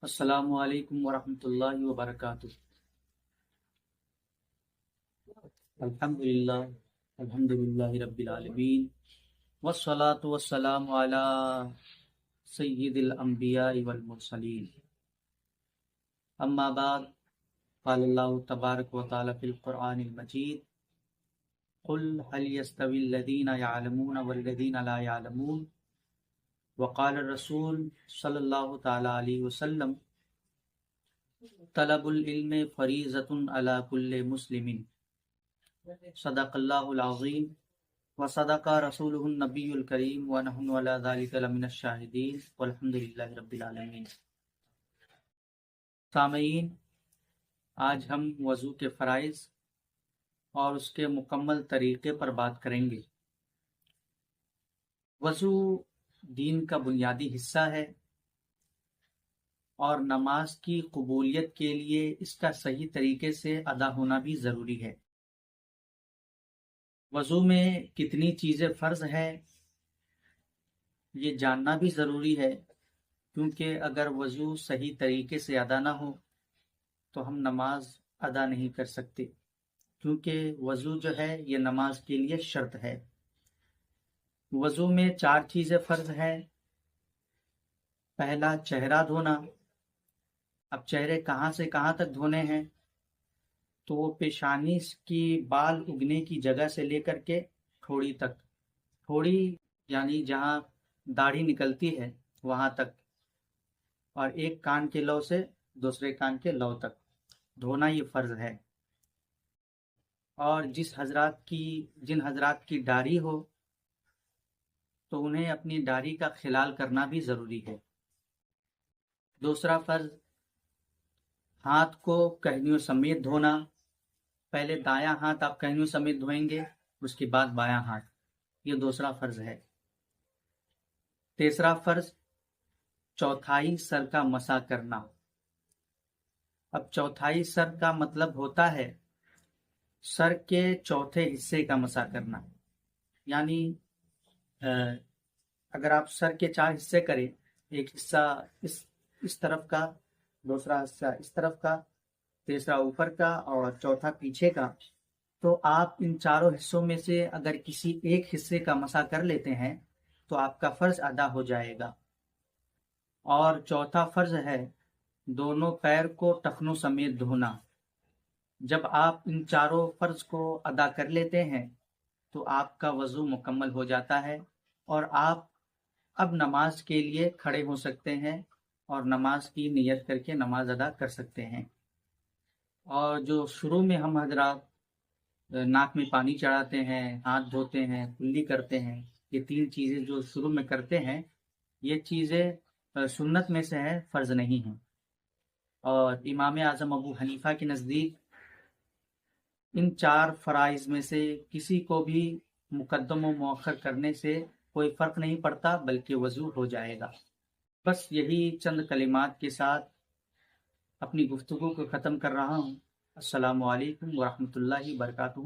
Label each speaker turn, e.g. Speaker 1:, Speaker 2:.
Speaker 1: السلام علیکم ورحمۃ اللہ وبرکاتہ۔ الحمدللہ الحمدللہ رب العالمین والصلاة والسلام علی سید الانبیاء والمرسلین، اما بعد، قال اللہ تبارک و تعالی فی القرآن المجید: قل هل يستوي الذین يعلمون والذین لا يعلمون، وقال الرسول صلی اللہ تعالی علیہ وسلم: طلب العلم فریضۃ علی کل مسلم، صدق اللہ العظیم وصدق رسولہ النبی الکریم ونحن علی ذلک لمن الشاہدین والحمد للہ رب العالمین۔ سامعین، آج ہم وضو کے فرائض اور اس کے مکمل طریقے پر بات کریں گے۔ وضو دین کا بنیادی حصہ ہے اور نماز کی قبولیت کے لیے اس کا صحیح طریقے سے ادا ہونا بھی ضروری ہے۔ وضو میں کتنی چیزیں فرض ہے یہ جاننا بھی ضروری ہے، کیونکہ اگر وضو صحیح طریقے سے ادا نہ ہو تو ہم نماز ادا نہیں کر سکتے، کیونکہ وضو جو ہے یہ نماز کے لیے شرط ہے۔ وضو میں 4 چیزیں فرض ہے۔ پہلا، چہرہ دھونا۔ اب چہرے کہاں سے کہاں تک دھونے ہیں؟ تو وہ پیشانی کی بال اگنے کی جگہ سے لے کر کے ٹھوڑی تک، ٹھوڑی یعنی جہاں داڑھی نکلتی ہے وہاں تک، اور ایک کان کے لو سے دوسرے کان کے لو تک دھونا یہ فرض ہے۔ اور جن حضرات کی داڑھی ہو تو انہیں اپنی داڑھی کا خلال کرنا بھی ضروری ہے۔ دوسرا فرض، ہاتھ کو کہنیوں سمیت دھونا۔ پہلے دایاں ہاتھ آپ کہنیوں سمیت دھوئیں گے، اس کے بعد بایاں ہاتھ، یہ دوسرا فرض ہے۔ تیسرا فرض، چوتھائی سر کا مسح کرنا۔ اب چوتھائی سر کا مطلب ہوتا ہے سر کے چوتھے حصے کا مسح کرنا، یعنی اگر آپ سر کے 4 حصے کریں، ایک حصہ اس طرف کا، دوسرا حصہ اس طرف کا، تیسرا اوپر کا اور چوتھا پیچھے کا، تو آپ ان چاروں حصوں میں سے اگر کسی ایک حصے کا مسح کر لیتے ہیں تو آپ کا فرض ادا ہو جائے گا۔ اور چوتھا فرض ہے دونوں پیر کو ٹخنوں سمیت دھونا۔ جب آپ ان چاروں فرض کو ادا کر لیتے ہیں تو آپ کا وضو مکمل ہو جاتا ہے اور آپ اب نماز کے لیے کھڑے ہو سکتے ہیں اور نماز کی نیت کر کے نماز ادا کر سکتے ہیں۔ اور جو شروع میں ہم حضرات ناک میں پانی چڑھاتے ہیں، ہاتھ دھوتے ہیں، کلی کرتے ہیں، یہ 3 چیزیں جو شروع میں کرتے ہیں، یہ چیزیں سنت میں سے ہے، فرض نہیں ہیں۔ اور امام اعظم ابو حنیفہ کے نزدیک ان 4 فرائض میں سے کسی کو بھی مقدم و مؤخر کرنے سے کوئی فرق نہیں پڑتا، بلکہ وضو ہو جائے گا۔ بس یہی چند کلمات کے ساتھ اپنی گفتگو کو ختم کر رہا ہوں۔ السلام علیکم ورحمۃ اللہ وبرکاتہ۔